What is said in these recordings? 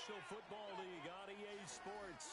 National Football League on EA Sports.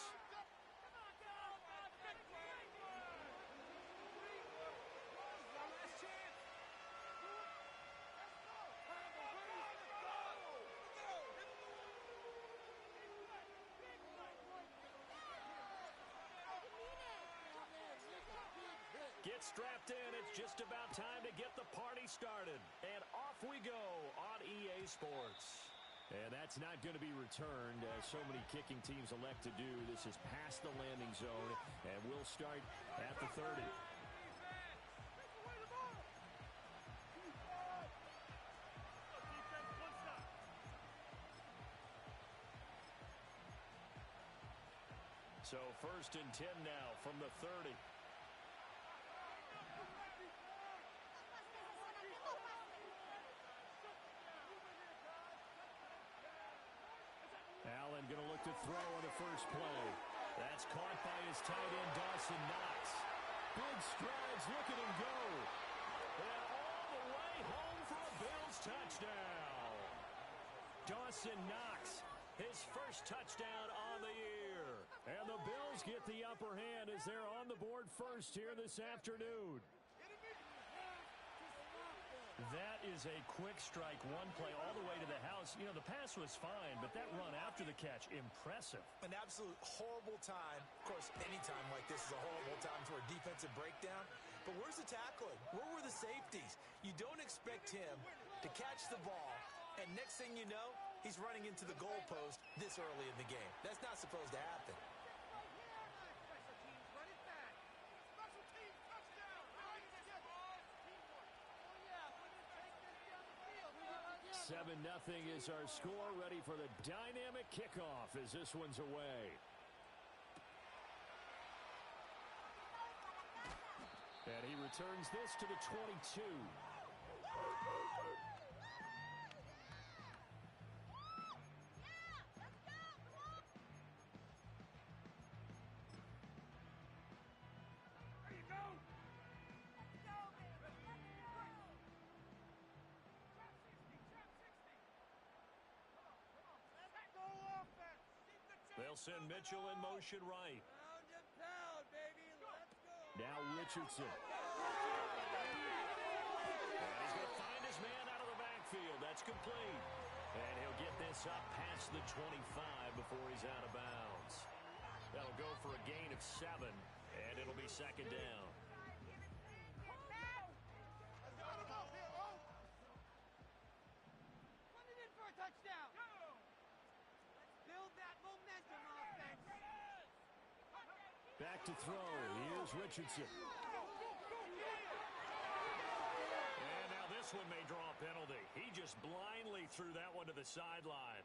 Get strapped in. It's just about time to get the party started. And off we go on EA Sports. And that's not going to be returned, as so many kicking teams elect to do. This is past the landing zone, and we'll start at the 30. So 1st and 10 now from the 30. Allen going to look to throw on the first play. That's caught by his tight end, Dawson Knox. Big strides, look at him go. And all the way home for a Bills touchdown. Dawson Knox, his first touchdown on the year. And the Bills get the upper hand as they're on the board first here this afternoon. That is a quick strike, one play all the way to the house. You know, the pass was fine, but that run after the catch, impressive. An absolute horrible time. Of course, any time like this is a horrible time for a defensive breakdown. But where's the tackling? Where were the safeties? You don't expect him to catch the ball, and next thing you know, he's running into the goalpost this early in the game. That's not supposed to happen. 7-0 is our score, ready for the dynamic kickoff as this one's away. And he returns this to the 22. They'll send Mitchell in motion right. Pound and pound, baby. Let's go. Now Richardson. And he's going to find his man out of the backfield. That's complete. And he'll get this up past the 25 before he's out of bounds. That'll go for a gain of 7, and it'll be 2nd down. Run it in for a touchdown. Build that momentum, offense. Back to throw. Here's Richardson. And now this one may draw a penalty. He just blindly threw that one to the sideline.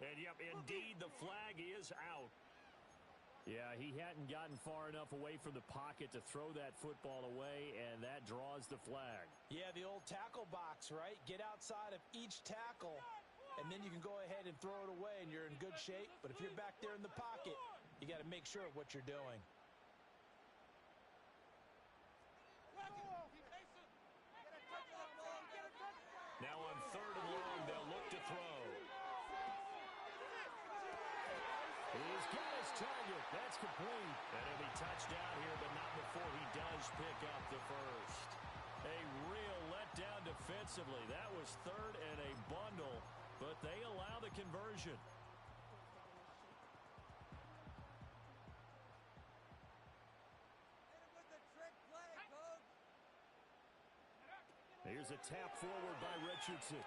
And, yep, indeed, the flag is out. Yeah, he hadn't gotten far enough away from the pocket to throw that football away, and that draws the flag. Yeah, the old tackle box, right? Get outside of each tackle, and then you can go ahead and throw it away, and you're in good shape. But if you're back there in the pocket, you got to make sure of what you're doing. Now on 3rd and long, they'll look to throw. He's got his target. That's complete. And he'll be touchdown here, but not before he does pick up the first. A real letdown defensively. That was 3rd and a bundle, but they allow the conversion. Here's a tap forward by Richardson.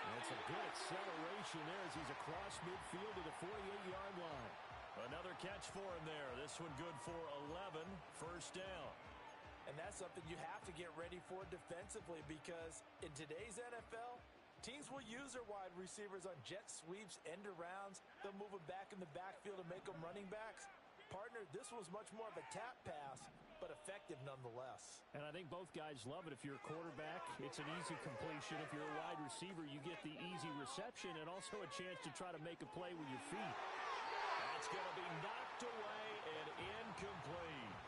That's a good acceleration there as he's across midfield to the 48-yard line. Another catch for him there. This one good for 11, 1st down. And that's something you have to get ready for defensively, because in today's NFL, teams will use their wide receivers on jet sweeps, end arounds. They'll move them back in the backfield and make them running backs. Partner, this was much more of a tap pass, but effective nonetheless. And I think both guys love it. If you're a quarterback, it's an easy completion. If you're a wide receiver, you get the easy reception and also a chance to try to make a play with your feet. That's going to be knocked away and incomplete.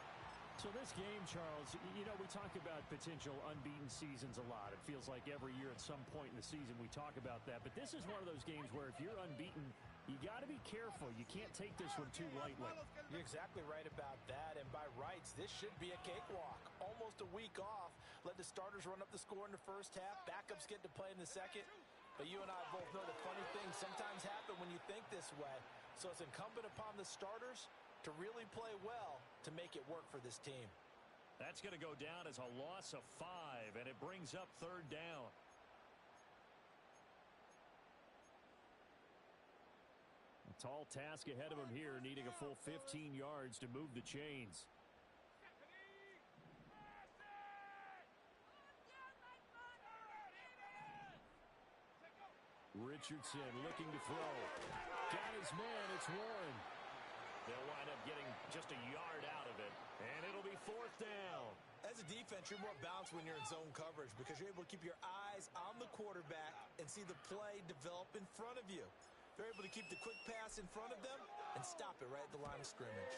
So this game, Charles, you know, we talk about potential unbeaten seasons a lot. It feels like every year at some point in the season we talk about that. But this is one of those games where if you're unbeaten, you got to be careful. You can't take this one too lightly. You're exactly right about that. And by rights, this should be a cakewalk. Almost a week off. Let the starters run up the score in the first half. Backups get to play in the second. But you and I both know that funny things sometimes happen when you think this way. So it's incumbent upon the starters to really play well to make it work for this team. That's going to go down as a loss of 5, and it brings up third down. A tall task ahead of him here, needing a full 15 yards to move the chains. Richardson looking to throw. Got his man, it's Warren. They'll wind up getting just a yard out of it, and it'll be fourth down. As a defense, you're more balanced when you're in zone coverage because you're able to keep your eyes on the quarterback and see the play develop in front of you. They're able to keep the quick pass in front of them and stop it right at the line of scrimmage.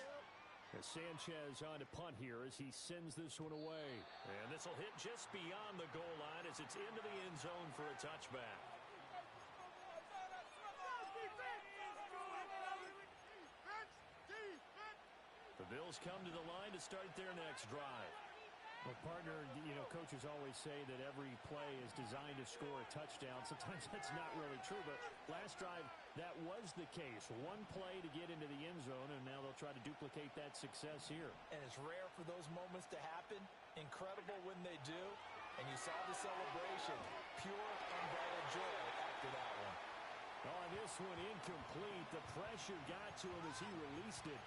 Sanchez on to punt here as he sends this one away. And this will hit just beyond the goal line as it's into the end zone for a touchback. The Bills come to the line to start their next drive. Well, partner, you know, coaches always say that every play is designed to score a touchdown. Sometimes that's not really true, but last drive, that was the case. One play to get into the end zone, and now they'll try to duplicate that success here. And it's rare for those moments to happen. Incredible when they do. And you saw the celebration. Pure, unbridled joy after that one. Oh, this one incomplete. The pressure got to him as he released it.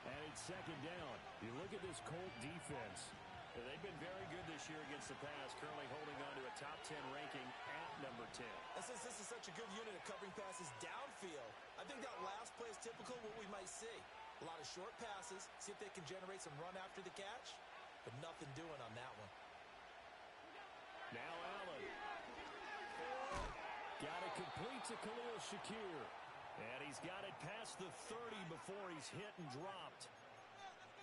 And it's second down. You look at this Colt defense. They've been very good this year against the pass, currently holding on to a top 10 ranking at number 10. And since this is such a good unit of covering passes downfield, I think that last play is typical of what we might see. A lot of short passes, see if they can generate some run after the catch, but nothing doing on that one. Now Allen. Got it complete to Khalil Shakir. And he's got it past the 30 before he's hit and dropped.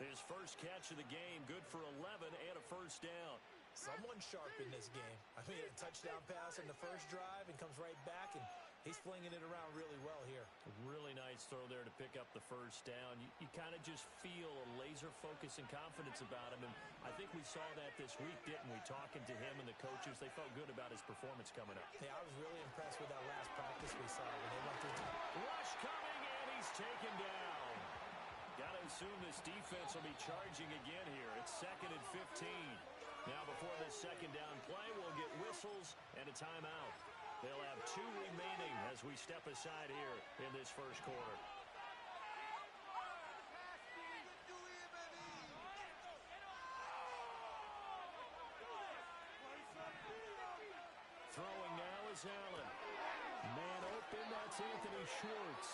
His first catch of the game, good for 11 and a first down. Someone sharp in this game. I mean, a touchdown pass in the first drive and comes right back, and he's flinging it around really well here. A really nice throw there to pick up the first down. You kind of just feel a laser focus and confidence about him, and I think we saw that this week, didn't we? Talking to him and the coaches, they felt good about his performance coming up. Yeah, I was really impressed with that last practice we saw when they went through. Rush coming, and he's taken down. Got to assume this defense will be charging again here. It's second and 15. Now before this second down play, we'll get whistles and a timeout. They'll have 2 remaining as we step aside here in this first quarter. Throwing now is Allen. Man open, that's Anthony Schwartz.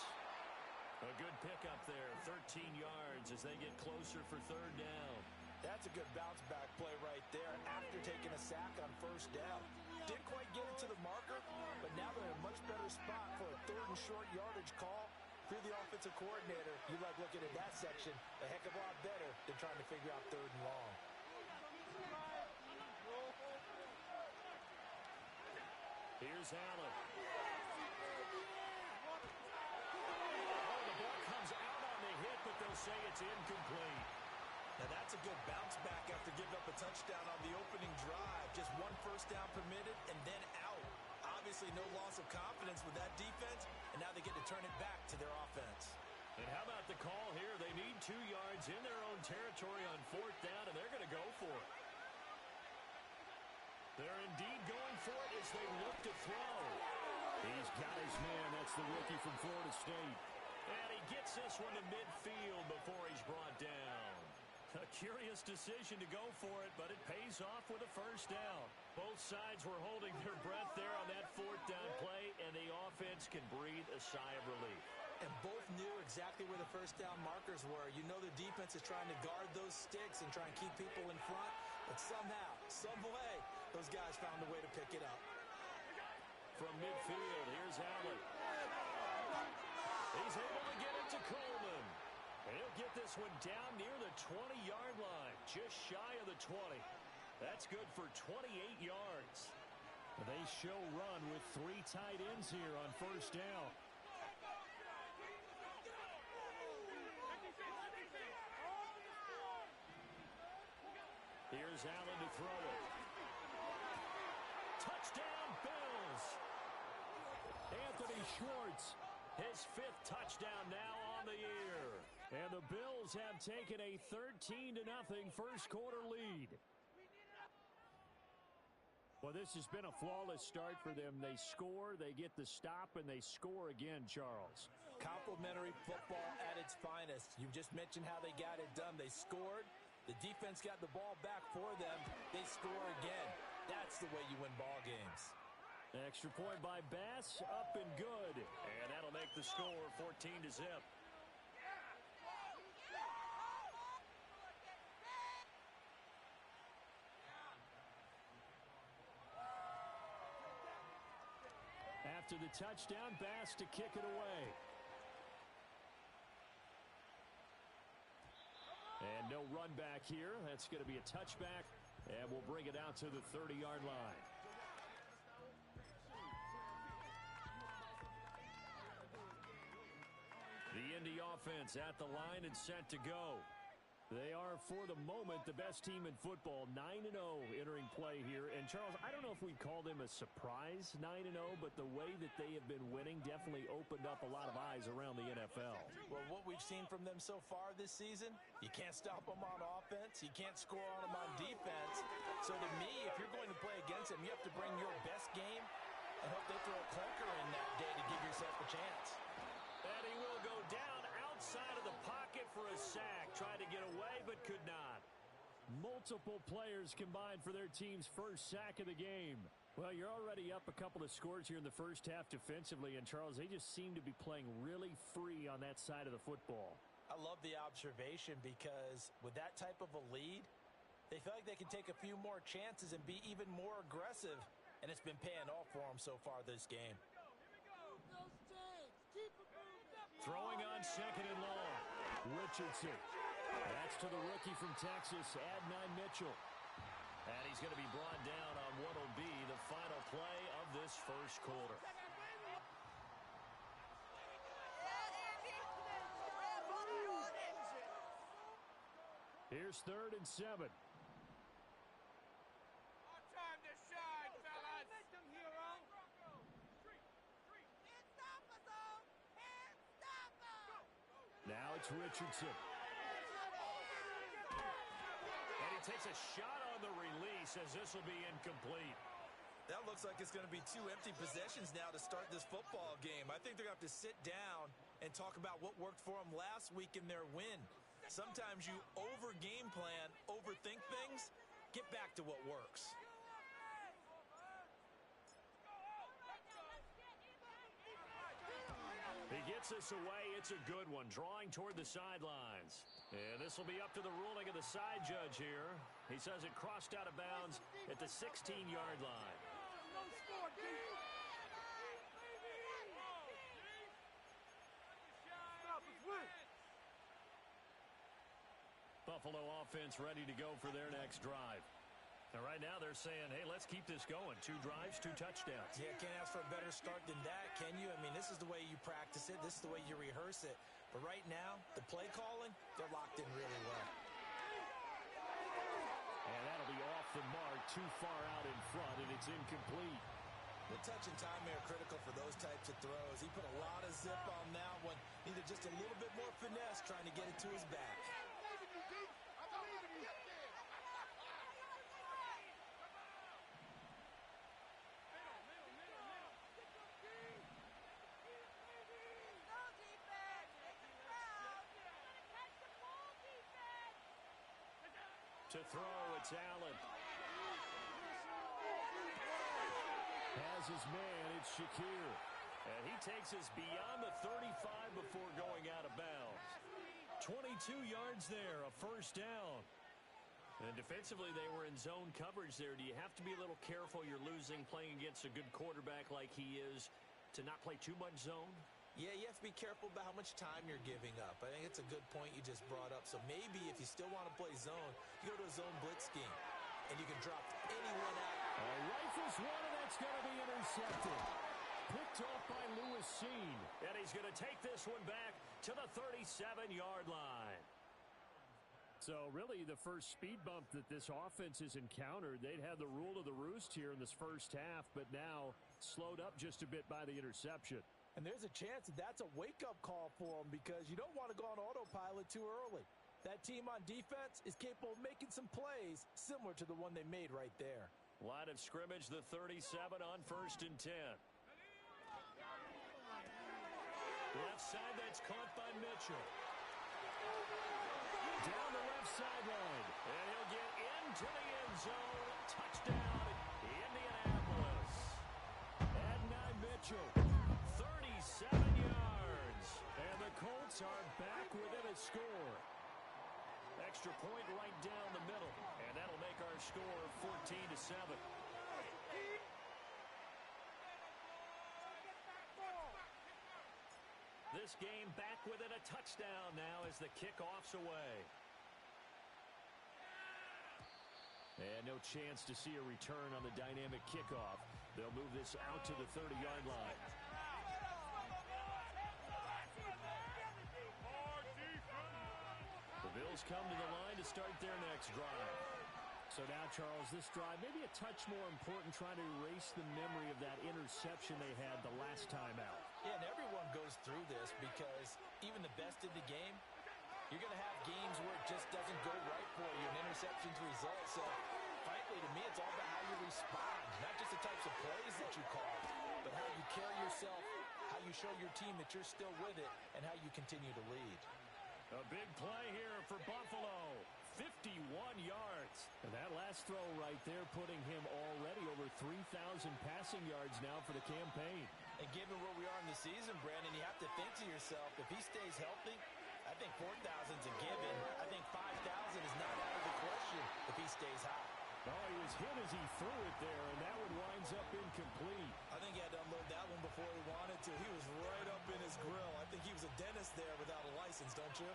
A good pickup there, 13 yards as they get closer for third down. That's a good bounce-back play right there after taking a sack on first down. Didn't quite get it to the marker, but now they're in a much better spot for a third and short yardage call. If you're the offensive coordinator, you like looking at that section a heck of a lot better than trying to figure out third and long. Here's Allen. But they'll say it's incomplete. Now that's a good bounce back after giving up a touchdown on the opening drive. Just one first down permitted and then out. Obviously no loss of confidence with that defense, and now they get to turn it back to their offense. And how about the call here? They need 2 yards in their own territory on fourth down, and they're going to go for it. They're indeed going for it as they look to throw. He's got his man. That's the rookie from Florida State. And he gets this one to midfield before he's brought down. A curious decision to go for it, but it pays off with a first down. Both sides were holding their breath there on that fourth down play, and the offense can breathe a sigh of relief. And both knew exactly where the first down markers were. You know the defense is trying to guard those sticks and try and keep people in front, but somehow, some way, those guys found a way to pick it up. From midfield, here's Allen. He's able to get it to Coleman. He'll get this one down near the 20-yard line, just shy of the 20. That's good for 28 yards. They show run with 3 tight ends here on first down. Here's Allen to throw it. Touchdown, Bills. Anthony Schwartz, his 5th touchdown now on the year. And the Bills have taken a 13-0 first quarter lead. Well, this has been a flawless start for them. They score, they get the stop, and they score again, Charles. Complimentary football at its finest. You just mentioned how they got it done. They scored. The defense got the ball back for them. They score again. That's the way you win ball games. Extra point by Bass, up and good. And that'll make the score 14-0. After the touchdown, Bass to kick it away. And no run back here. That's going to be a touchback, and we'll bring it out to the 30-yard line. The Indy offense at the line and set to go. They are, for the moment, the best team in football, 9-0 entering play here. And, Charles, I don't know if we'd call them a surprise 9-0, but the way that they have been winning definitely opened up a lot of eyes around the NFL. Well, what we've seen from them so far this season, you can't stop them on offense. You can't score on them on defense. So, to me, if you're going to play against them, you have to bring your best game and hope they throw a clunker in that day to give yourself a chance. And he will go down outside of the pocket for a sack. Tried to get away, but could not. Multiple players combined for their team's first sack of the game. Well, you're already up a couple of scores here in the first half defensively, and Charles, they just seem to be playing really free on that side of the football. I love the observation because with that type of a lead, they feel like they can take a few more chances and be even more aggressive, and it's been paying off for them so far this game. Throwing on second and long. Richardson. That's to the rookie from Texas, Adnan Mitchell. And he's going to be brought down on what will be the final play of this first quarter. Here's 3rd and 7. Our time to shine, fellas. Momentum, hero. Now it's Richardson. And he takes a shot on the release as this will be incomplete. That looks like it's going to be 2 empty possessions now to start this football game. I think they're going to have to sit down and talk about what worked for them last week in their win. Sometimes you over-game plan, overthink things, get back to what works. He gets this away. It's a good one. Drawing toward the sidelines. And this will be up to the ruling of the side judge here. He says it crossed out of bounds at the 16-yard line. Buffalo offense ready to go for their next drive. And right now they're saying, hey, let's keep this going. 2 drives, 2 touchdowns. Yeah, can't ask for a better start than that, can you? I mean, this is the way you practice it. This is the way you rehearse it. But right now, the play calling, they're locked in really well. And that'll be off the mark, too far out in front, and it's incomplete. The touch and time are critical for those types of throws. He put a lot of zip on that one. Needed just a little bit more finesse trying to get it to his back. To throw, it's Allen. Has his man, it's Shakir. And he takes us beyond the 35 before going out of bounds. 22 yards there, a first down. And defensively, they were in zone coverage there. Do you have to be a little careful? You're losing playing against a good quarterback like he is to not play too much zone? Yeah, you have to be careful about how much time you're giving up. I think it's a good point you just brought up. So maybe if you still want to play zone, you go to a zone blitz scheme, and you can drop anyone out. Rifles one, and that's going to be intercepted. Picked off by Lewis Cine. And he's going to take this one back to the 37-yard line. So really the first speed bump that this offense has encountered, they'd had the rule of the roost here in this first half, but now slowed up just a bit by the interception. And there's a chance that that's a wake-up call for them because you don't want to go on autopilot too early. That team on defense is capable of making some plays similar to the one they made right there. Line of scrimmage, the 37 on 1st and 10. Left side, that's caught by Mitchell. Down the left sideline, and he'll get into the end zone. Touchdown, Indianapolis. Adonai Mitchell, 37 yards. And the Colts are back within a score. Extra point right down the middle, and that'll make our score 14-7. This game back within a touchdown now as the kickoff's away. And no chance to see a return on the dynamic kickoff. They'll move this out to the 30-yard line. The Bills come to the line to start their next drive. So now, Charles, this drive maybe a touch more important, trying to erase the memory of that interception they had the last time out. Yeah, and everyone goes through this because even the best in the game, you're going to have games where it just doesn't go right for you, and interceptions result. So, frankly, to me, it's all about how you respond, not just the types of plays that you call, but how you carry yourself, how you show your team that you're still with it, and how you continue to lead. A big play here for Buffalo. 51 yards. And that last throw right there putting him already over 3,000 passing yards now for the campaign. And given where we are in the season, Brandon, you have to think to yourself, if he stays healthy, I think 4,000 is a given. I think 5,000 is not out of the question if he stays high. Oh, he was hit as he threw it there, and that one winds up incomplete. I think he had to unload that one before he wanted to. He was right up in his grill. I think he was a dentist there without a license, don't you?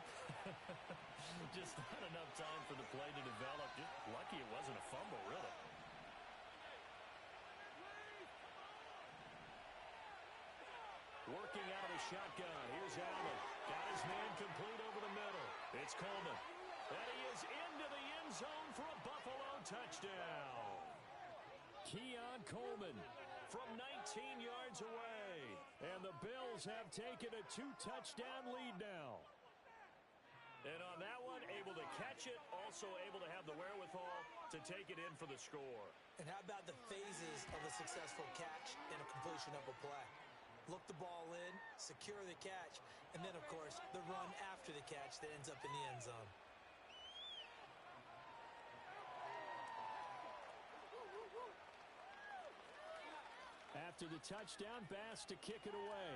Just not enough time for the play to develop. Just lucky it wasn't a fumble, really. Working out of the shotgun. Here's Allen. Got his man complete over the middle. It's Coleman. And he is into the end zone for a Buffalo touchdown. Keon Coleman from 19 yards away. And the Bills have taken a 2-touchdown lead now. And on that one, able to catch it, also able to have the wherewithal to take it in for the score. And how about the phases of a successful catch and a completion of a play? Look the ball in, secure the catch, and then, of course, the run after the catch that ends up in the end zone. After the touchdown, Bass to kick it away.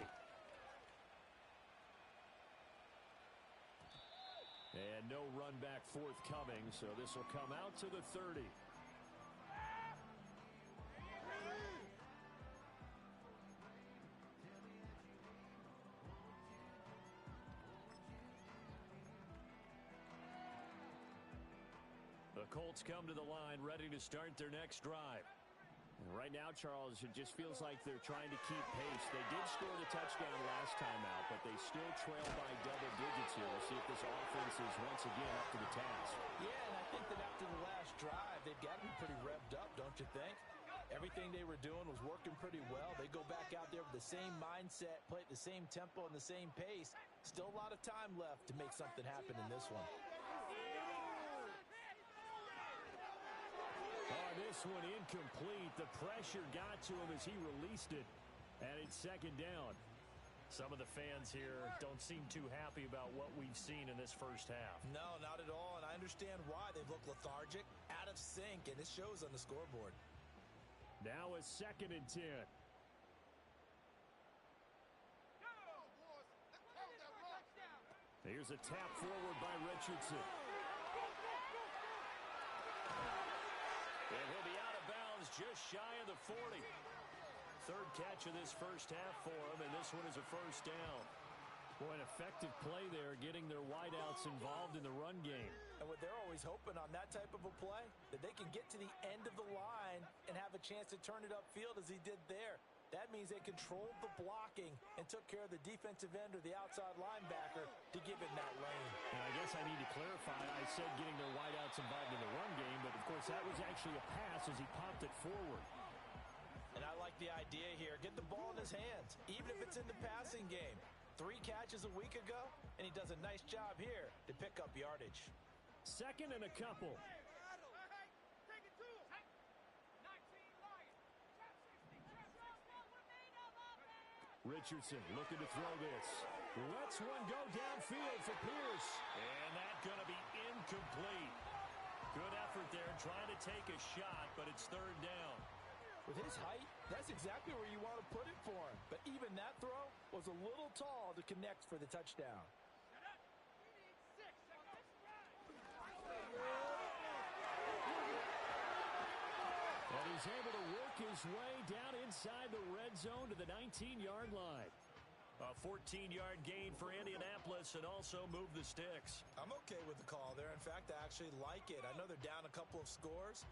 And no run back forthcoming, so this will come out to the 30. The Colts come to the line, ready to start their next drive. Right now, Charles, it just feels like they're trying to keep pace. They did score the touchdown last time out, but they still trail by double digits here. We'll see if this offense is once again up to the task. Yeah, and I think that after the last drive, they've got to be pretty revved up, don't you think? Everything they were doing was working pretty well. They go back out there with the same mindset, play at the same tempo and the same pace. Still a lot of time left to make something happen in this one. Oh, this one incomplete. The pressure got to him as he released it, and it's second down. Some of the fans here don't seem too happy about what we've seen in this first half. No, not at all, and I understand why. They've looked lethargic, out of sync, and it shows on the scoreboard. Now a 2nd and 10. Here's a tap forward by Richardson. And he'll be out of bounds just shy of the 40. third catch of this first half for him, and this one is a first down. Boy, an effective play there, getting their wideouts involved in the run game. And what they're always hoping on that type of a play, that they can get to the end of the line and have a chance to turn it upfield as he did there. That means they controlled the blocking and took care of the defensive end or the outside linebacker to give it that lane. And I guess I need to clarify, I said getting their wideouts involved in the run game, but of course that was actually a pass as he popped it forward. And I like the idea here. Get the ball in his hands, even if it's in the passing game. 3 catches a week ago, and he does a nice job here to pick up yardage. Second and a couple. Richardson looking to throw this. Lets one go downfield for Pierce. And that's going to be incomplete. Good effort there trying to take a shot, but it's third down. With his height, that's exactly where you want to put it for him. But even that throw was a little tall to connect for the touchdown. And he's able to work his way down inside the red zone to the 19-yard line. A 14-yard gain for Indianapolis and also move the sticks. I'm okay with the call there. In fact, I actually like it. I know they're down a couple of scores,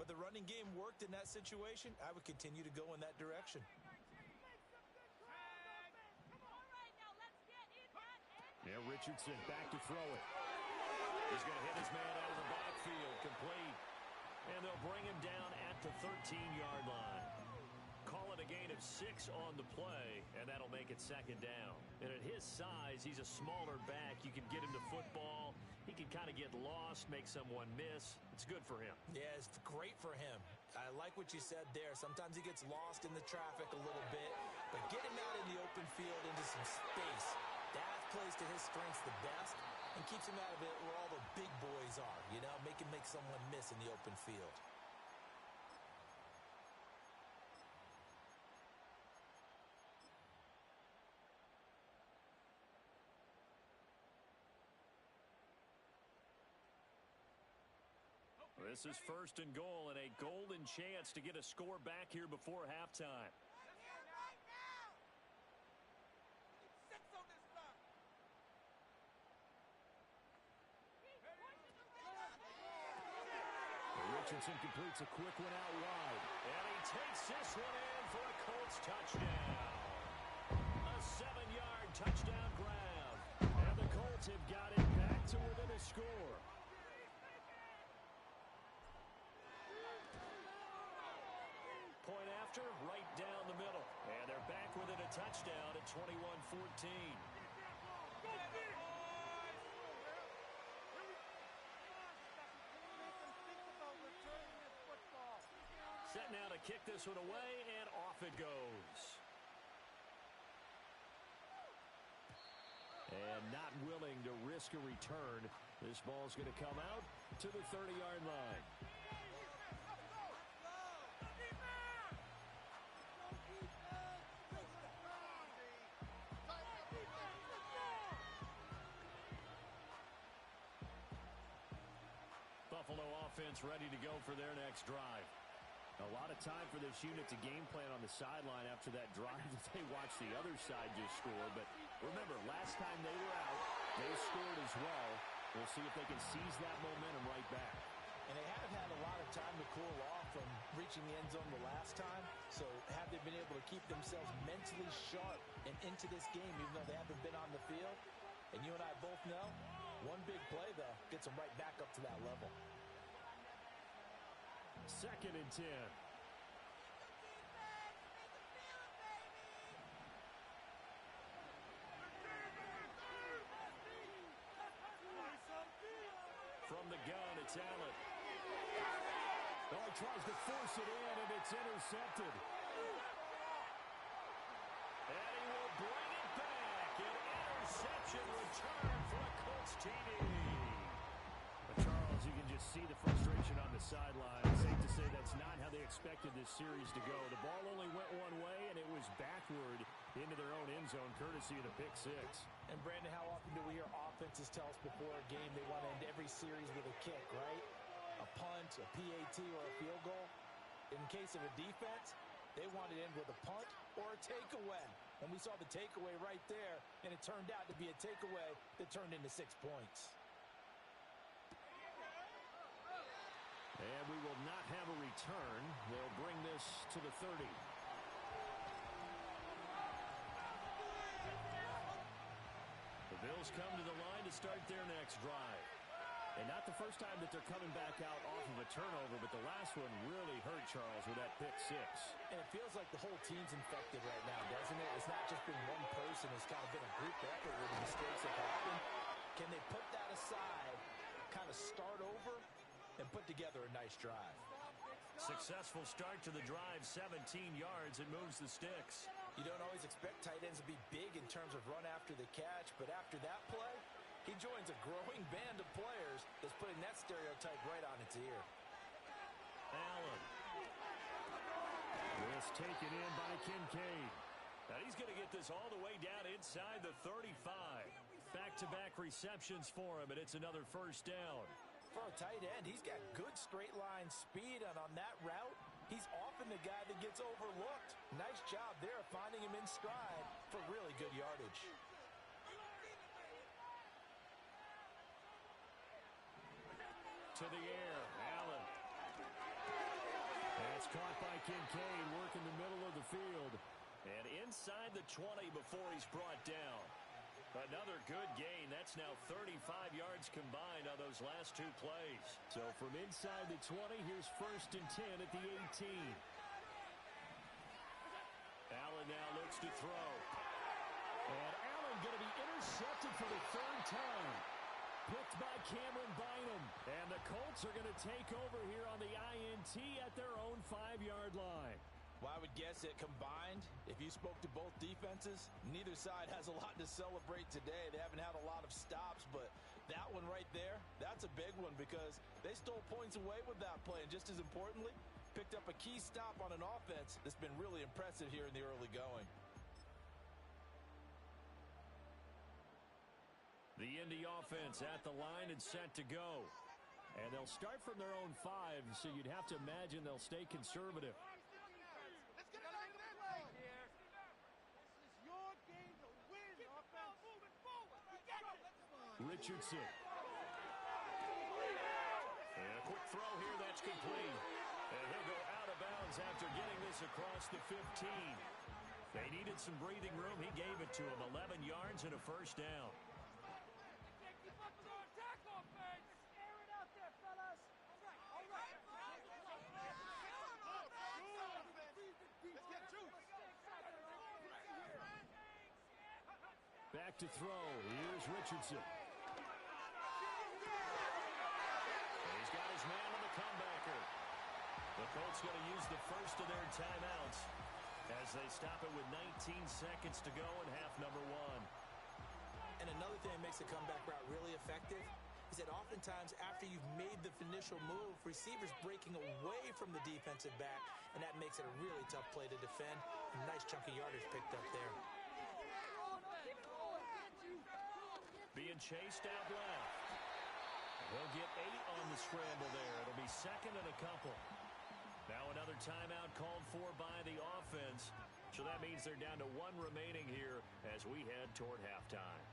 but the running game worked in that situation. I would continue to go in that direction. Now Richardson back to throw it. He's going to hit his man out of the backfield, complete. And they'll bring him down at the 13-yard line. Call it a gain of 6 on the play, and that'll make it second down. And at his size, he's a smaller back. You can get him to football. He can kind of get lost, make someone miss. It's good for him. Yeah, it's great for him. I like what you said there. Sometimes he gets lost in the traffic a little bit, but get him out in the open field into some space. That plays to his strengths the best and keeps him out of it where all the big boys are, you know, make him make someone miss in the open field. This is first and goal and a golden chance to get a score back here before halftime. Richardson completes a quick one out wide. And he takes this one in for a Colts touchdown. A 7-yard touchdown grab. And the Colts have got it back to within a score. Point after, right down the middle. And they're back within a touchdown at 21-14. Set now to kick this one away, and off it goes. And not willing to risk a return. This ball's going to come out to the 30-yard line. Buffalo offense ready to go for their next drive. A lot of time for this unit to game plan on the sideline after that drive that they watched the other side just score. But remember, last time they were out, they scored as well. We'll see if they can seize that momentum right back. And they haven't had a lot of time to cool off from reaching the end zone the last time. So have they been able to keep themselves mentally sharp and into this game, even though they haven't been on the field? And you and I both know, one big play, though, gets them right back up to that level. Second and 10. From the gun, it's Allen. Oh, he tries to force it in, and it's intercepted. And he will bring it back. An interception return for a Colts TD. Charles, you can just see the frustration on the sideline. It's safe to say that's not how they expected this series to go. The ball only went one way, and it was backward into their own end zone, courtesy of the pick six. And, Brandon, how often do we hear offenses tell us before a game they want to end every series with a kick, right? A punt, a PAT, or a field goal. In case of a defense, They wanted to end with a punt or a takeaway. And we saw the takeaway right there, and it turned out to be a takeaway that turned into 6 points. And we will not have a return. They'll bring this to the 30. The Bills come to the line to start their next drive. And not the first time that they're coming back out off of a turnover, but the last one really hurt Charles with that pick six. And it feels like the whole team's infected right now, doesn't it? It's not just been one person. It's kind of been a group effort where the mistakes have happened. Can they put that aside, kind of start over, and put together a nice drive? Successful start to the drive, 17 yards. It moves the sticks. You don't always expect tight ends to be big in terms of run after the catch, but after that play, he joins a growing band of players that's putting that stereotype right on its ear. Allen. This taken in by Kincaid. Now he's going to get this all the way down inside the 35. Back-to-back receptions for him, and it's another first down. For a tight end, he's got good straight line speed, and on that route, he's often the guy that gets overlooked. Nice job there of finding him in stride for really good yardage. To the air, Allen. That's caught by Kincaid, working the middle of the field. And inside the 20 before he's brought down. Another good gain. That's now 35 yards combined on those last two plays. So from inside the 20, here's 1st and 10 at the 18. Allen now looks to throw. And Allen going to be intercepted for the 3rd time. Picked by Cameron Bynum. And the Colts are going to take over here on the INT at their own 5-yard line. Well, I would guess it combined, if you spoke to both defenses, neither side has a lot to celebrate today. They haven't had a lot of stops, but that one right there, that's a big one because they stole points away with that play. And just as importantly, picked up a key stop on an offense that's been really impressive here in the early going. The Indy offense at the line and set to go. And they'll start from their own 5, so you'd have to imagine they'll stay conservative. Richardson. And a quick throw here, that's complete. And he'll go out of bounds after getting this across the 15. They needed some breathing room. He gave it to him. 11 yards and a first down. Back to throw. Here's Richardson. He's got his man on the comebacker. The Colts going to use the first of their timeouts as they stop it with 19 seconds to go in half number 1. And another thing that makes the comeback route really effective is that oftentimes after you've made the initial move, receivers breaking away from the defensive back, and that makes it a really tough play to defend. A nice chunk of yardage picked up there. Being chased out left. He'll get 8 on the scramble there. It'll be 2nd and a couple. Now another timeout called for by the offense. So that means they're down to 1 remaining here as we head toward halftime.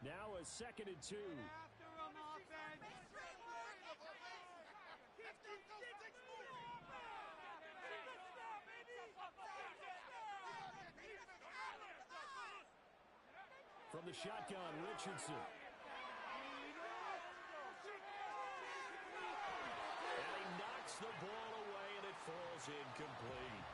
Now a 2nd and 2. From the shotgun, Richardson. And he knocks the ball away, and it falls incomplete.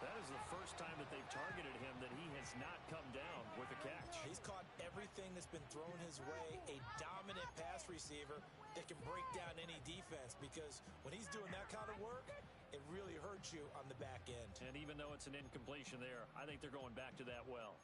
That is the first time that they've targeted him that he has not come down with a catch. He's caught everything that's been thrown his way. A dominant pass receiver that can break down any defense because when he's doing that kind of work, it really hurts you on the back end. And even though it's an incompletion there, I think they're going back to that well.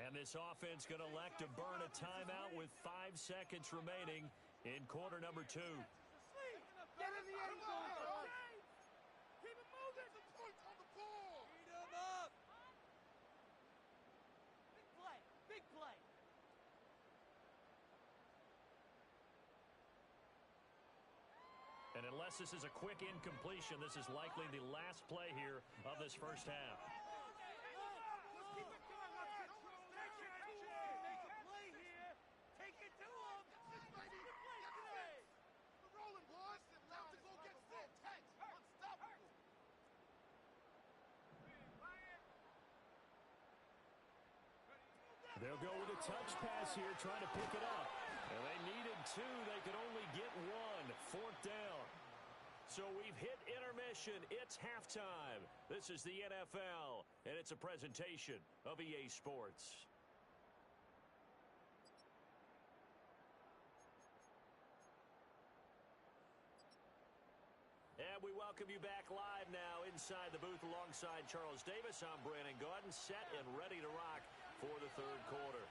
And this offense going to elect to burn a timeout with 5 seconds remaining in quarter number 2. Get in the end zone, Todd. Keep it moving. The point on the ball. Beat him up. Big play. Big play. And unless this is a quick incompletion, this is likely the last play here of this first half. Let's keep it going. Let's control that. Make a play here. Take it to him. Good play today. We're rolling, boys. Time to go get fit. Tanks. Unstoppable. They'll go with a touch pass here, trying to pick it up. And they needed 2. They could only get 1. 4th down. So we've hit intermission. It's halftime. This is the NFL, and it's a presentation of EA Sports. And we welcome you back live now inside the booth alongside Charles Davis. I'm Brandon Gaudin, set and ready to rock for the third quarter.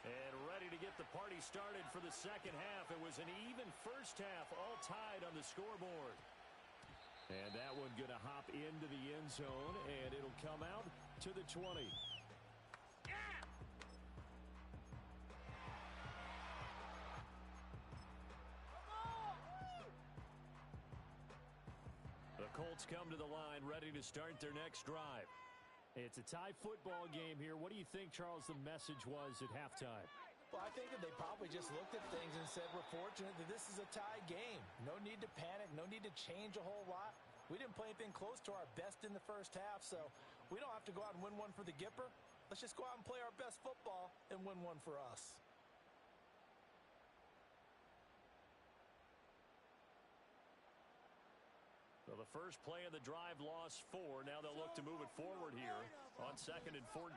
And ready to get the party started for the second half. It was an even first half, all tied on the scoreboard. And that one going to hop into the end zone, and it'll come out to the 20. The Colts come to the line, ready to start their next drive. It's a tie football game here. What do you think, Charles, the message was at halftime? Well, I think that they probably just looked at things and said, we're fortunate that this is a tie game. No need to panic. No need to change a whole lot. We didn't play anything close to our best in the first half, so we don't have to go out and win one for the Gipper. Let's just go out and play our best football and win one for us. So the first play of the drive lost 4. Now they'll look to move it forward here on 2nd and 14.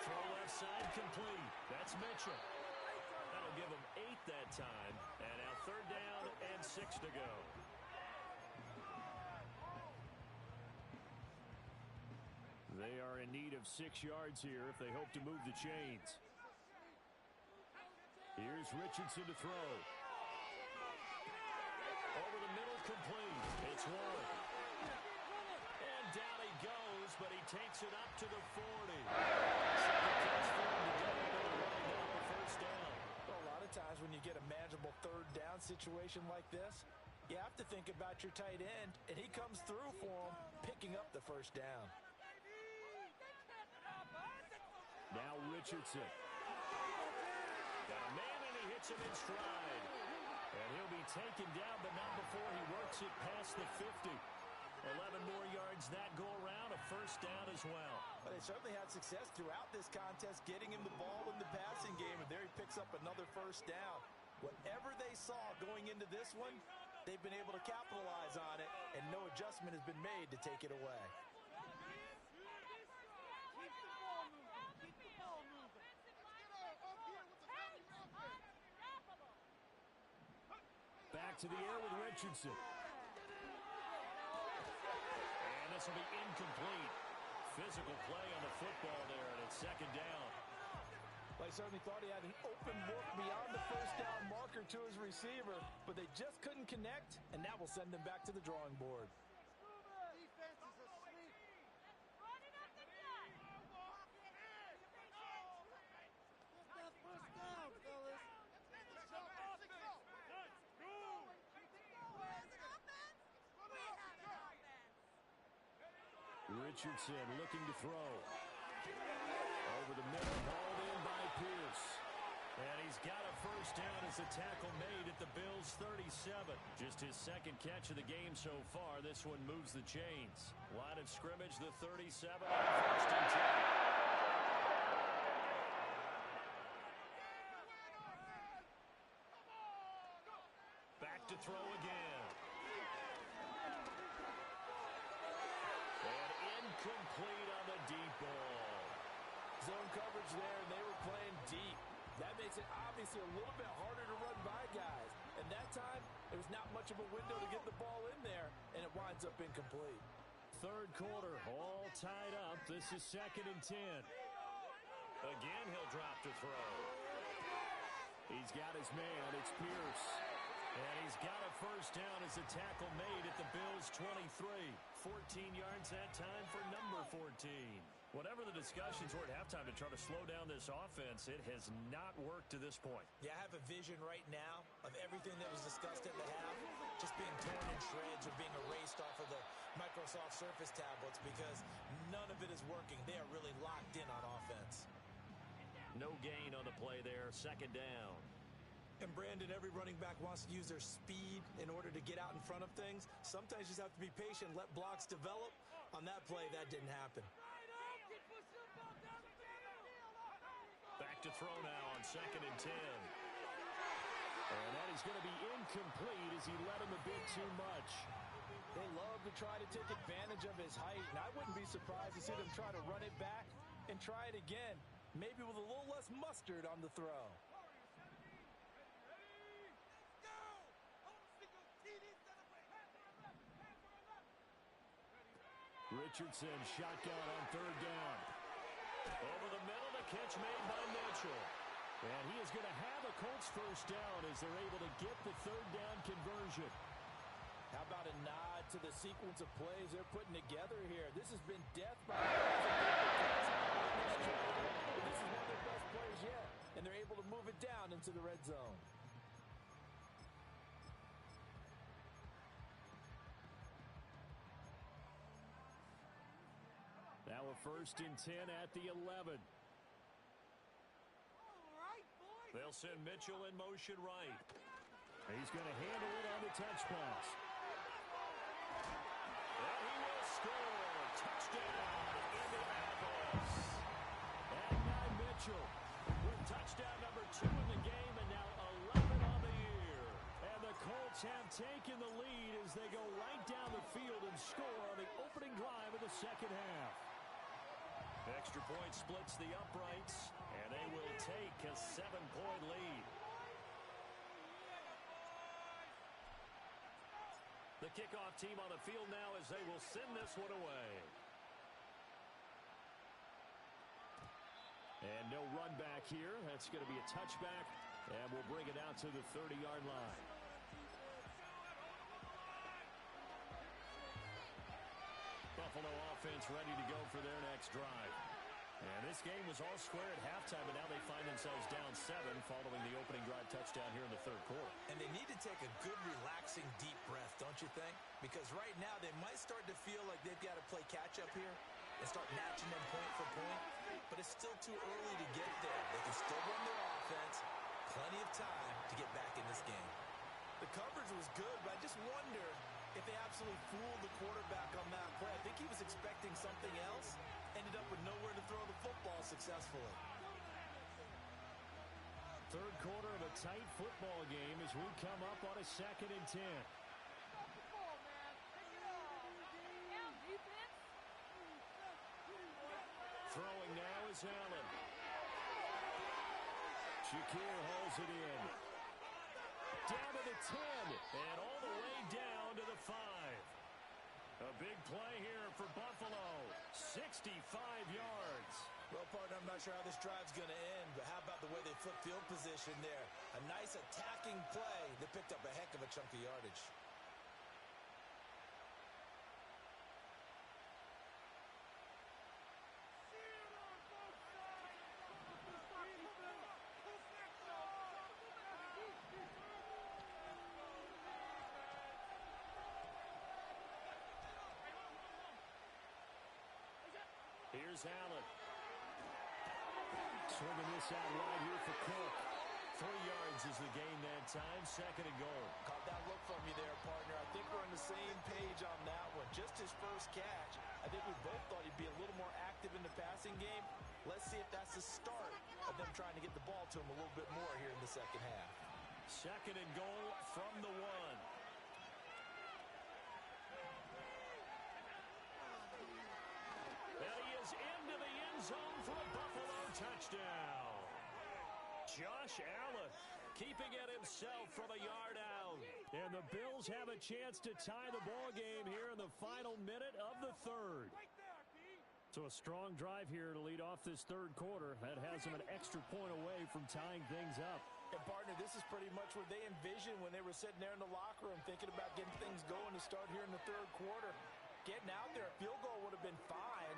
Throw left side complete. That's Mitchell. That'll give him 8 that time. And now 3rd down and 6 to go. They are in need of 6 yards here if they hope to move the chains. Here's Richardson to throw. Over the middle, complete. It's Warren. And down he goes, but he takes it up to the 40. Second catch for him today, and it'll wind up a first down. Well, a lot of times when you get a manageable 3rd down situation like this, you have to think about your tight end, and he comes through for him, picking up the first down. Now Richardson. Got a man, and he hits him in stride. And he'll be taken down, but not before he works it past the 50. 11 more yards that go around, a first down as well. But they certainly had success throughout this contest, getting him the ball in the passing game, and there he picks up another first down. Whatever they saw going into this one, they've been able to capitalize on it, and no adjustment has been made to take it away. Keep the ball moving. Keep the ball moving. Back to the air with Richardson. And this will be incomplete. Physical play on the football there, and it's 2nd down. They certainly thought he had an open look beyond the first down marker to his receiver, but they just couldn't connect, and that will send them back to the drawing board. Defense is asleep. Running up the gut. Get that first down, fellas. Richardson looking to throw. Over the middle, hauled in by Pierce. And he's got a first down as the tackle made at the Bills' 37. Just his 2nd catch of the game so far. This one moves the chains. Line of scrimmage, the 37 on 1st and 10. Back to throw again. And incomplete on the deep ball. Zone coverage there, and they were playing deep. That makes it obviously a little bit harder to run by guys. And that time, There was not much of a window to get the ball in there, and it winds up incomplete. Third quarter, all tied up. This is 2nd and 10. Again, he'll drop to throw. He's got his man. It's Pierce. And he's got a first down as a tackle made at the Bills' 23. 14 yards that time for number 14. Whatever the discussions were at halftime to try to slow down this offense, it has not worked to this point. Yeah, I have a vision right now of everything that was discussed at the half just being torn in shreds or being erased off of the Microsoft Surface tablets because none of it is working. They are really locked in on offense. No gain on the play there, 2nd down. And Brandon, every running back wants to use their speed in order to get out in front of things. Sometimes you just have to be patient, let blocks develop. On that play, that didn't happen. Back to throw now on 2nd and 10. And that is going to be incomplete as he led him a bit too much. They love to try to take advantage of his height, and I wouldn't be surprised to see them try to run it back and try it again, maybe with a little less mustard on the throw. Richardson shotgun on 3rd down. Over the middle, the catch made by Mitchell. And he is going to have a Colts first down as they're able to get the 3rd down conversion. How about a nod to the sequence of plays they're putting together here? This has been death by this is one of their best plays yet, and they're able to move it down into the red zone. Now a 1st and 10 at the 11. They'll send Mitchell in motion right. He's going to handle it on the touch pass. And he will score. Touchdown, Indianapolis. And now Mitchell with touchdown number 2 in the game and now 11 on the year. And the Colts have taken the lead as they go right down the field and score on the opening drive of the 2nd half. Extra point splits the uprights, and they will take a 7-point lead. The kickoff team on the field now as they will send this one away. And no run back here. That's going to be a touchback, and we'll bring it out to the 30-yard line. Buffalo offense ready to go for their next drive. And this game was all square at halftime, but now they find themselves down 7 following the opening drive touchdown here in the 3rd quarter. And they need to take a good, relaxing, deep breath, don't you think? Because right now they might start to feel like they've got to play catch-up here and start matching them point for point. But it's still too early to get there. They can still run their offense. Plenty of time to get back in this game. The coverage was good, but I just wonder if they absolutely fooled the quarterback on that play. I think he was expecting something else. Ended up with nowhere to throw the football successfully. 3rd quarter of a tight football game as we come up on a 2nd and 10. Throwing now is Allen. Shakir hauls it in. Down to the 10 and all the way down to the 5. A big play here for Buffalo. 65 yards. Well, partner, I'm not sure how this drive's going to end, but how about the way they flip field position there? A nice attacking play that picked up a heck of a chunk of yardage. Here's Allen. Swinging this out right here for Cook. 3 yards is the gain that time. 2nd and goal. Caught that look from you there, partner. I think we're on the same page on that one. Just his first catch. I think we both thought he'd be a little more active in the passing game. Let's see if that's the start of them trying to get the ball to him a little bit more here in the 2nd half. 2nd and goal from the 1. And he is into the end zone for a Buffalo touchdown. Josh Allen keeping it himself from a yard out. And the Bills have a chance to tie the ball game here in the final minute of the third. So a strong drive here to lead off this third quarter. That has them an extra point away from tying things up. And, partner, this is pretty much what they envisioned when they were sitting there in the locker room thinking about getting things going to start here in the third quarter. Getting out there, a field goal would have been fine.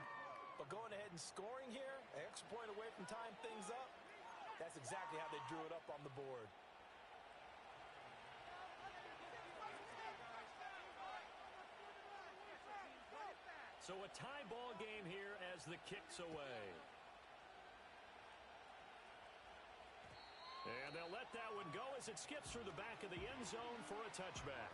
But going ahead and scoring here, an extra point away from tying things up, that's exactly how they drew it up on the board. So a tie ball game here as the kick's away. And they'll let that one go as it skips through the back of the end zone for a touchback.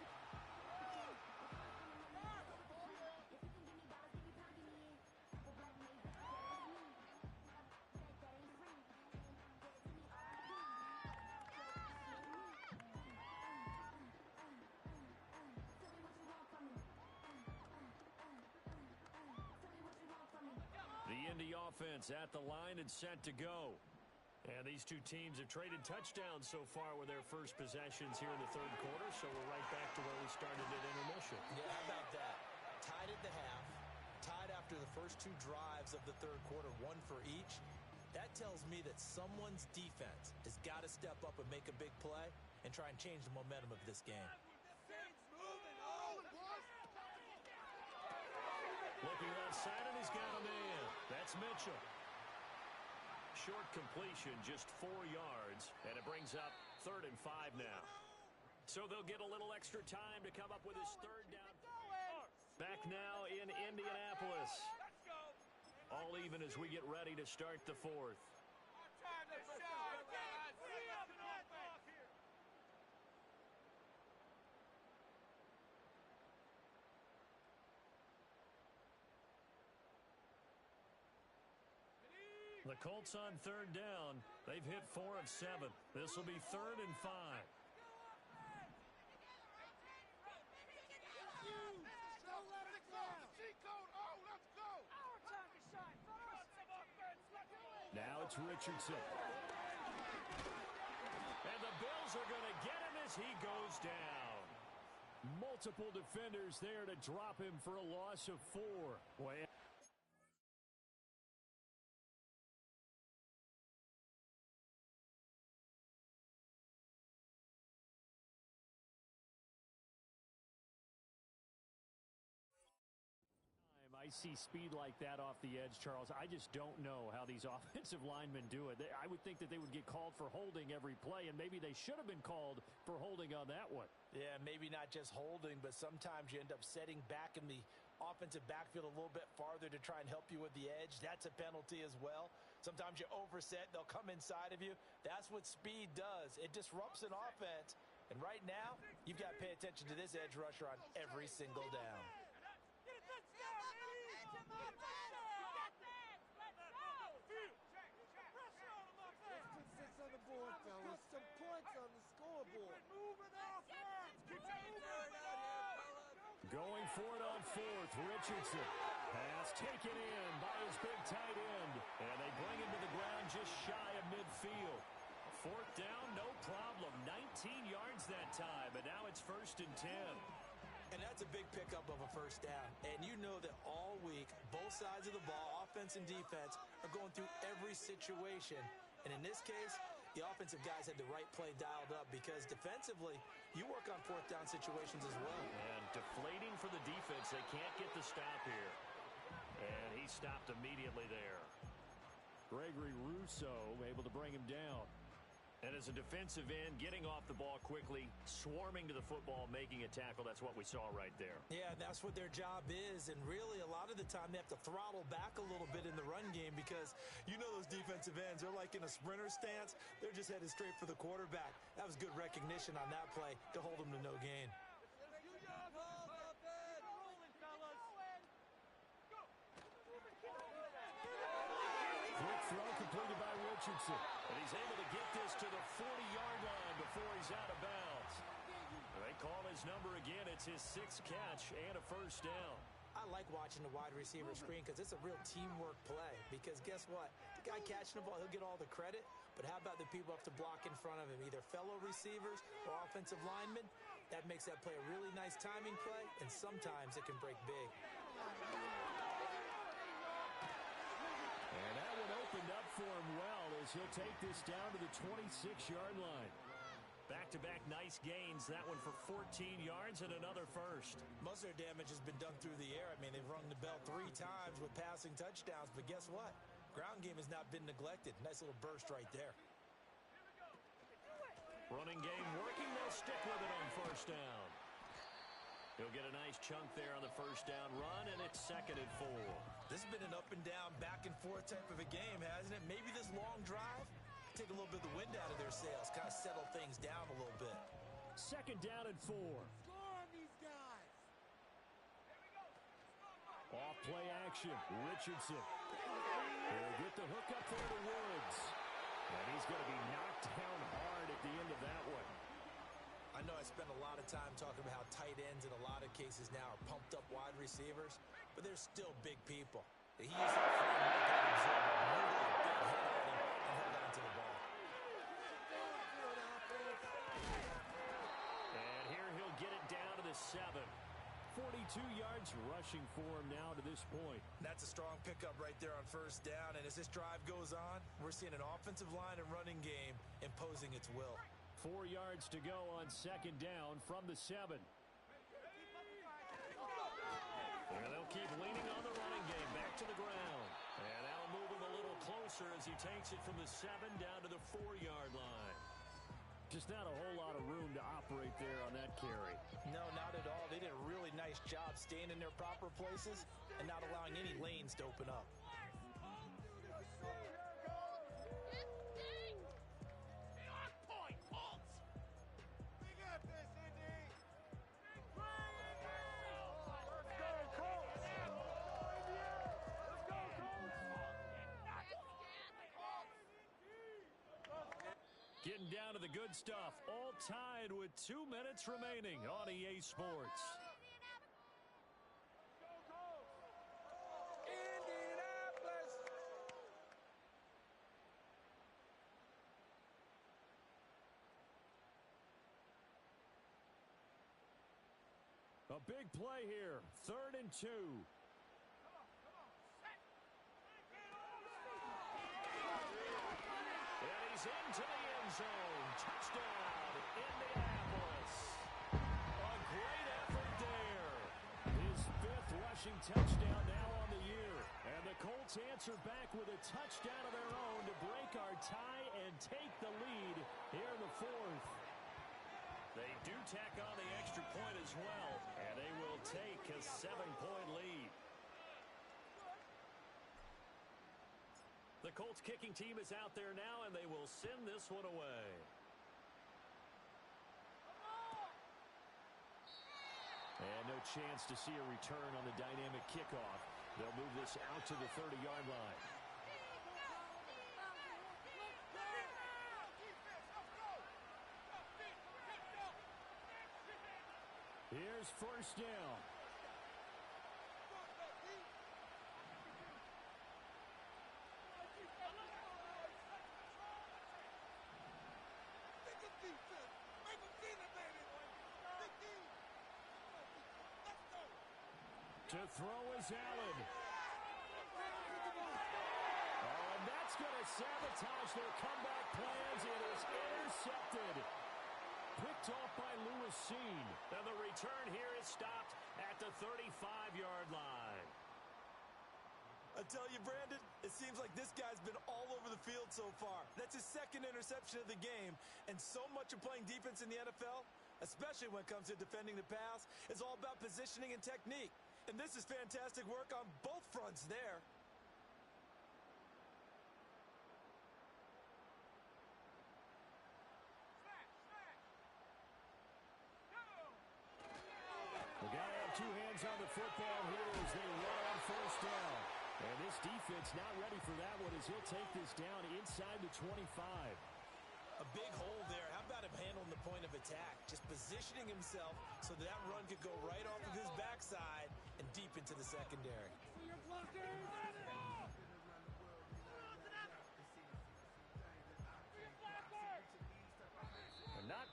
The Indy offense at the line and set to go. And these two teams have traded touchdowns so far with their first possessions here in the third quarter, so we're right back to where we started at intermission. Yeah, how about that? Tied at the half, tied after the first two drives of the third quarter, one for each. That tells me that someone's defense has got to step up and make a big play and try and change the momentum of this game. Looking outside, and he's got a man. That's Mitchell. Short completion, just 4 yards, and it brings up 3rd and 5 now. So they'll get a little extra time to come up with his third down. Back now in Indianapolis. All even as we get ready to start the fourth. The Colts on 3rd down. They've hit 4 of 7. This will be 3rd and 5. Now it's Richardson. And the Bills are going to get him as he goes down. Multiple defenders there to drop him for a loss of 4. Boy, I see speed like that off the edge, Charles. I just don't know how these offensive linemen do it. I would think that they would get called for holding every play, and maybe they should have been called for holding on that one. Yeah, maybe not just holding, but sometimes you end up setting back in the offensive backfield a little bit farther to try and help you with the edge. That's a penalty as well. Sometimes you overset. They'll come inside of you. That's what speed does. It disrupts an offense. And right now, you've got to pay attention to this edge rusher on every single down. Fellas, some points on the scoreboard. Going for it on 4th, Richardson. Pass taken in by his big tight end. And they bring him to the ground just shy of midfield. 4th down, no problem. 19 yards that time, but now it's 1st and 10. And that's a big pickup of a first down. And you know that all week, both sides of the ball, offense and defense, are going through every situation. And in this case, the offensive guys had the right play dialed up because defensively, you work on 4th down situations as well. And deflating for the defense. They can't get the stop here. And he stopped immediately there. Gregory Rousseau able to bring him down. And as a defensive end, getting off the ball quickly, swarming to the football, making a tackle, that's what we saw right there. Yeah, that's what their job is. And really, a lot of the time, they have to throttle back a little bit in the run game because you know those defensive ends, they're like in a sprinter stance. They're just headed straight for the quarterback. That was good recognition on that play to hold them to no gain. Quick throw completed by Richardson. And he's able to get this to the 40-yard line before he's out of bounds. They call his number again. It's his 6th catch and a first down. I like watching the wide receiver screen because it's a real teamwork play. Because guess what? The guy catching the ball, he'll get all the credit. But how about the people who have to block in front of him, either fellow receivers or offensive linemen? That makes that play a really nice timing play, and sometimes it can break big. And that one opened up for him well as he'll take this down to the 26-yard line. Back-to-back nice gains. That one for 14 yards and another first. Most of their damage has been done through the air. I mean, they've rung the bell 3 times with passing touchdowns, but guess what? Ground game has not been neglected. Nice little burst right there. Running game working. They'll stick with it on first down. He'll get a nice chunk there on the first down run, and it's 2nd and 4. This has been an up and down, back and forth type of a game, hasn't it? Maybe this long drive take a little bit of the wind out of their sails, kind of settle things down a little bit. 2nd down and 4. Score on these guys. Off play action. Richardson. He'll get the hook up there to Woods. And he's going to be knocked down hard at the end of that one. I know I spend a lot of time talking about how tight ends in a lot of cases now are pumped up wide receivers, but they're still big people. He used that frame like an absorber, really big hit on him, and held on to the ball. And here he'll get it down to the 7. 42 yards rushing for him now to this point. That's a strong pickup right there on first down, and as this drive goes on, we're seeing an offensive line and running game imposing its will. 4 yards to go on 2nd down from the 7. And they'll keep leaning on the running game back to the ground. And that'll move him a little closer as he takes it from the 7 down to the 4-yard line. Just not a whole lot of room to operate there on that carry. No, not at all. They did a really nice job staying in their proper places and not allowing any lanes to open up. Getting down to the good stuff. All tied with 2 minutes remaining on EA Sports. A big play here. 3rd and 2. And he's into the end zone. Touchdown, Indianapolis. A great effort there. His 5th rushing touchdown now on the year. And the Colts answer back with a touchdown of their own to break our tie and take the lead here in the 4th. They do tack on the extra point as well, and they will take a 7-point lead. The Colts kicking team is out there now, and they will send this one away. And no chance to see a return on the dynamic kickoff. They'll move this out to the 30-yard line. Here's first down. To throw is Allen. Oh, and that's going to sabotage their comeback plans. It is intercepted. Picked off by Lewis Cine. And the return here is stopped at the 35-yard line. I tell you, Brandon, it seems like this guy's been all over the field so far. That's his 2nd interception of the game. And so much of playing defense in the NFL, especially when it comes to defending the pass, is all about positioning and technique. And this is fantastic work on both fronts there. We got to have 2 hands on the football here as they run on first down. And this defense not ready for that one as he'll take this down inside the 25. A big hole there. How about him handling the point of attack? Just positioning himself so that run could go right off of his backside and deep into the secondary.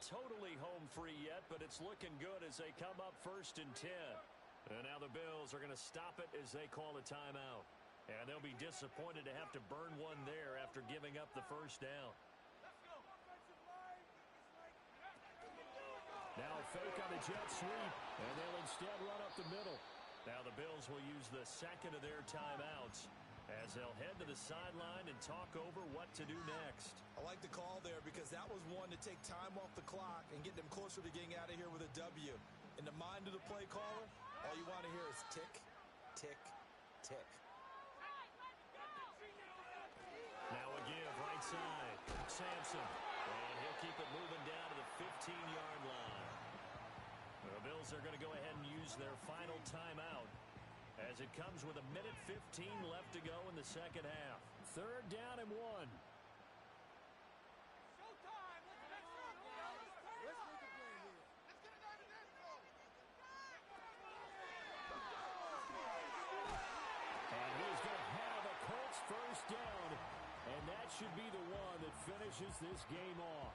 totally home free yet, but it's looking good as they come up 1st and 10. And now the Bills are going to stop it as they call a timeout. And they'll be disappointed to have to burn one there after giving up the first down. Now a fake on the jet sweep, and they'll instead run up the middle. Now the Bills will use the second of their timeouts as they'll head to the sideline and talk over what to do next. I like the call there because that was one to take time off the clock and get them closer to getting out of here with a W. In the mind of the play caller, all you want to hear is tick, tick, tick. Now a give right side. Sampson. And he'll keep it moving down to the 15-yard line. The Bills are going to go ahead and use their final timeout as it comes with 1:15 left to go in the second half. 3rd down and 1. Showtime! Let's make a play here. Let's get it out of this zone. And he's going to have a Colts first down, and that should be the one that finishes this game off.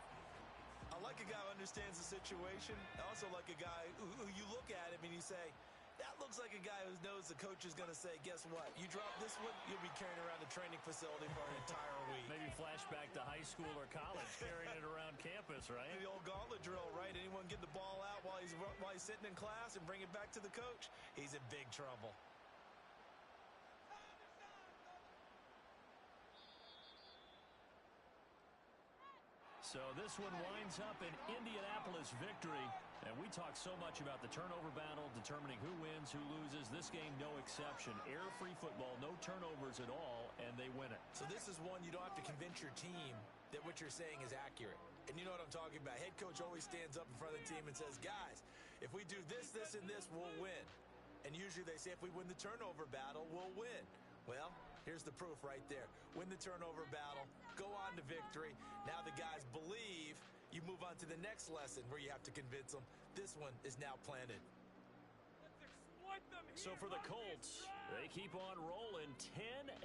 I like a guy who understands the situation. I also like a guy who you look at him and you say, that looks like a guy who knows the coach is going to say, guess what? You drop this one, you'll be carrying around the training facility for an entire week. Maybe flashback to high school or college, carrying it around campus, right? The old gauntlet drill, right? Anyone get the ball out while he's sitting in class and bring it back to the coach? He's in big trouble. So this one winds up an Indianapolis victory. And we talk so much about the turnover battle, determining who wins, who loses. This game, no exception. Error-free football, no turnovers at all, and they win it. So this is one you don't have to convince your team that what you're saying is accurate. And you know what I'm talking about. Head coach always stands up in front of the team and says, guys, if we do this, this, and this, we'll win. And usually they say if we win the turnover battle, we'll win. Well, here's the proof right there. Win the turnover battle, go on to victory. Now the guys believe. You move on to the next lesson where you have to convince them. This one is now planted. So for the Colts, they keep on rolling 10-0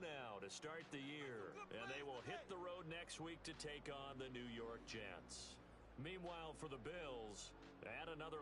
now to start the year. And they will hit the road next week to take on the New York Jets. Meanwhile, for the Bills, add another